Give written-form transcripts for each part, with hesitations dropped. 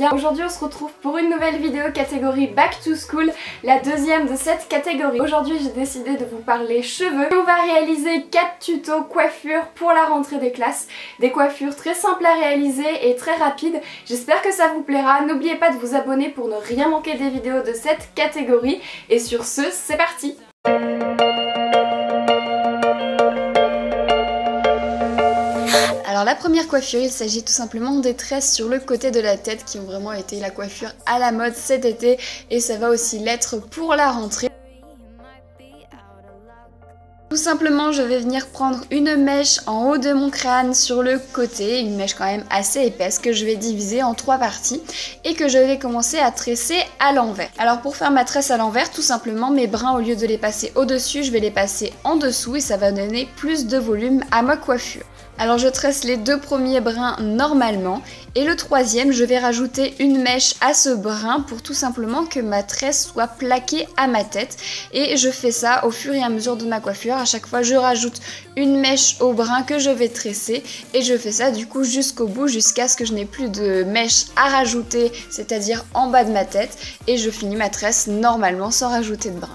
bien. Aujourd'hui on se retrouve pour une nouvelle vidéo catégorie Back to School, la deuxième de cette catégorie. Aujourd'hui j'ai décidé de vous parler cheveux. On va réaliser 4 tutos coiffure pour la rentrée des classes. Des coiffures très simples à réaliser et très rapides. J'espère que ça vous plaira. N'oubliez pas de vous abonner pour ne rien manquer des vidéos de cette catégorie. Et sur ce, c'est parti! Alors la première coiffure, il s'agit tout simplement des tresses sur le côté de la tête qui ont vraiment été la coiffure à la mode cet été et ça va aussi l'être pour la rentrée. Tout simplement, je vais venir prendre une mèche en haut de mon crâne sur le côté, une mèche quand même assez épaisse que je vais diviser en 3 parties et que je vais commencer à tresser à l'envers. Alors pour faire ma tresse à l'envers, tout simplement mes brins, au lieu de les passer au-dessus, je vais les passer en dessous et ça va donner plus de volume à ma coiffure. Alors je tresse les 2 premiers brins normalement et le troisième je vais rajouter une mèche à ce brin pour tout simplement que ma tresse soit plaquée à ma tête et je fais ça au fur et à mesure de ma coiffure. À chaque fois je rajoute une mèche au brin que je vais tresser et je fais ça du coup jusqu'au bout jusqu'à ce que je n'ai plus de mèche à rajouter, c'est-à-dire en bas de ma tête, et je finis ma tresse normalement sans rajouter de brin.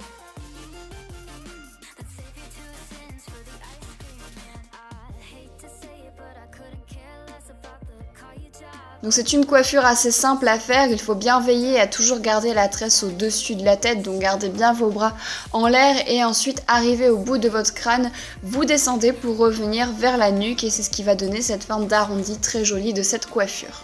Donc c'est une coiffure assez simple à faire, il faut bien veiller à toujours garder la tresse au-dessus de la tête, donc gardez bien vos bras en l'air et ensuite arrivez au bout de votre crâne, vous descendez pour revenir vers la nuque et c'est ce qui va donner cette forme d'arrondi très jolie de cette coiffure.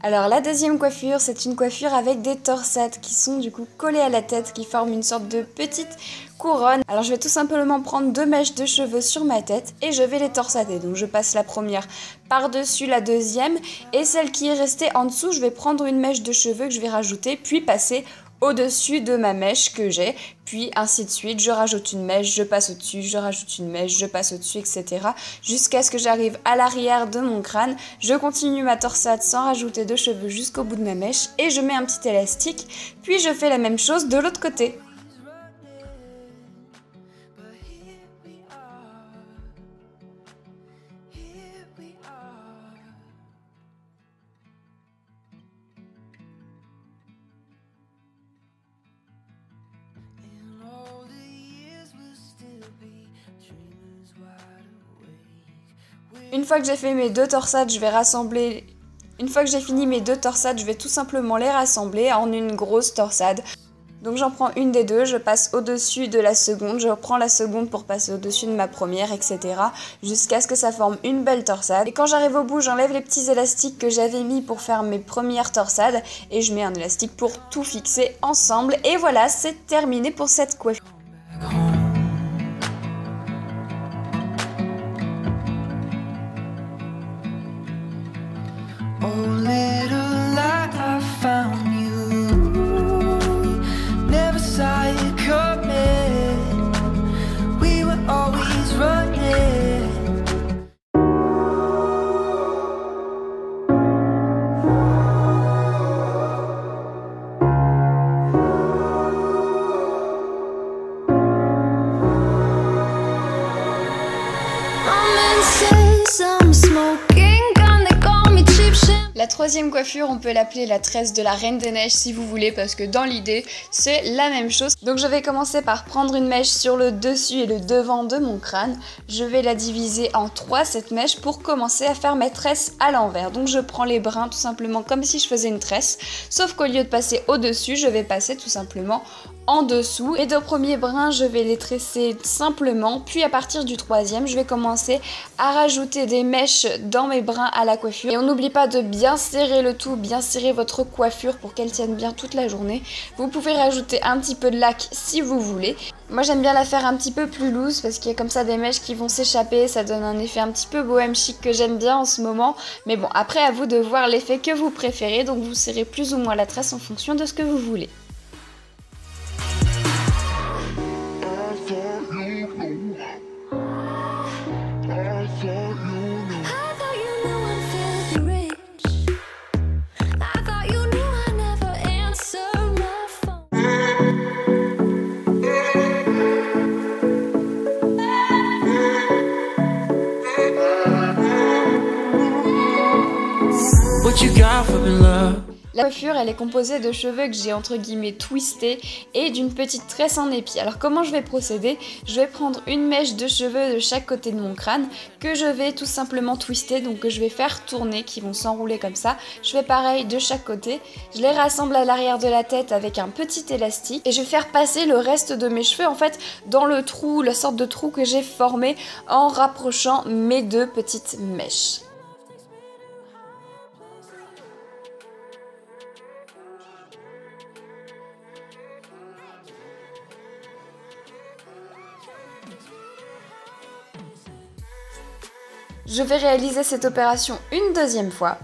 Alors la deuxième coiffure, c'est une coiffure avec des torsades qui sont du coup collées à la tête, qui forment une sorte de petite couronne. Alors je vais tout simplement prendre 2 mèches de cheveux sur ma tête et je vais les torsader. Donc je passe la première par-dessus la deuxième et celle qui est restée en dessous, je vais prendre une mèche de cheveux que je vais rajouter puis passer au-dessus de ma mèche que j'ai, puis ainsi de suite, je rajoute une mèche, je passe au-dessus, je rajoute une mèche, je passe au-dessus, etc. jusqu'à ce que j'arrive à l'arrière de mon crâne. Je continue ma torsade sans rajouter de cheveux jusqu'au bout de ma mèche et je mets un petit élastique, puis je fais la même chose de l'autre côté. Une fois que j'ai fait mes 2 torsades, je vais rassembler. Une fois que j'ai fini mes 2 torsades, je vais tout simplement les rassembler en une grosse torsade. Donc j'en prends une des 2, je passe au-dessus de la seconde, je reprends la seconde pour passer au-dessus de ma première, etc. jusqu'à ce que ça forme une belle torsade. Et quand j'arrive au bout, j'enlève les petits élastiques que j'avais mis pour faire mes premières torsades et je mets un élastique pour tout fixer ensemble. Et voilà, c'est terminé pour cette coiffure. La troisième coiffure, on peut l'appeler la tresse de la Reine des Neiges si vous voulez, parce que dans l'idée, c'est la même chose. Donc je vais commencer par prendre une mèche sur le dessus et le devant de mon crâne. Je vais la diviser en 3, cette mèche, pour commencer à faire mes tresses à l'envers. Donc je prends les brins tout simplement comme si je faisais une tresse, sauf qu'au lieu de passer au-dessus, je vais passer tout simplement en dessous. Les 2 premiers brins, je vais les tresser simplement, puis à partir du 3e, je vais commencer à rajouter des mèches dans mes brins à la coiffure. Et on n'oublie pas de bien serrer le tout, bien serrer votre coiffure pour qu'elle tienne bien toute la journée. Vous pouvez rajouter un petit peu de lac si vous voulez. Moi j'aime bien la faire un petit peu plus loose parce qu'il y a comme ça des mèches qui vont s'échapper, ça donne un effet un petit peu bohème chic que j'aime bien en ce moment. Mais bon, après à vous de voir l'effet que vous préférez, donc vous serrez plus ou moins la tresse en fonction de ce que vous voulez. what you got for me, love. La coiffure, elle est composée de cheveux que j'ai entre guillemets twistés et d'une petite tresse en épi. Alors comment je vais procéder? Je vais prendre une mèche de cheveux de chaque côté de mon crâne que je vais tout simplement twister, donc que je vais faire tourner, qui vont s'enrouler comme ça. Je fais pareil de chaque côté. Je les rassemble à l'arrière de la tête avec un petit élastique et je vais faire passer le reste de mes cheveux en fait dans le trou, la sorte de trou que j'ai formé en rapprochant mes deux petites mèches. Je vais réaliser cette opération une deuxième fois.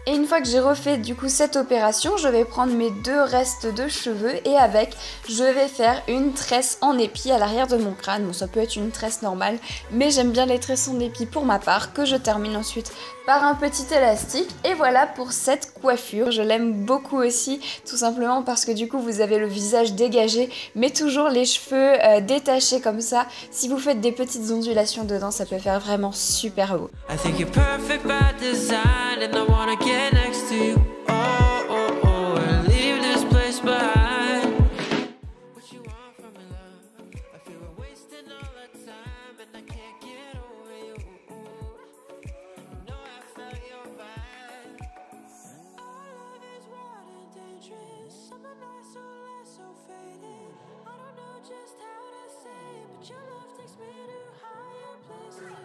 Et une fois que j'ai refait du coup cette opération, je vais prendre mes deux restes de cheveux et avec, je vais faire une tresse en épi à l'arrière de mon crâne. Bon, ça peut être une tresse normale, mais j'aime bien les tresses en épi pour ma part, que je termine ensuite par un petit élastique. Et voilà pour cette coiffure. Je l'aime beaucoup aussi, tout simplement parce que du coup vous avez le visage dégagé, mais toujours les cheveux détachés comme ça. Si vous faites des petites ondulations dedans, ça peut faire vraiment super beau. I think you're perfect by design, and I wanna get next to you. Oh, oh, oh, and leave this place behind. What you want from me, love? I feel we're wasting all our time, and I can't get over you. You know I felt your vibe. Our love is wild and dangerous. Summer nights so last, so faded. I don't know just how to say it, but your love takes me to higher places.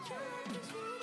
Your love takes me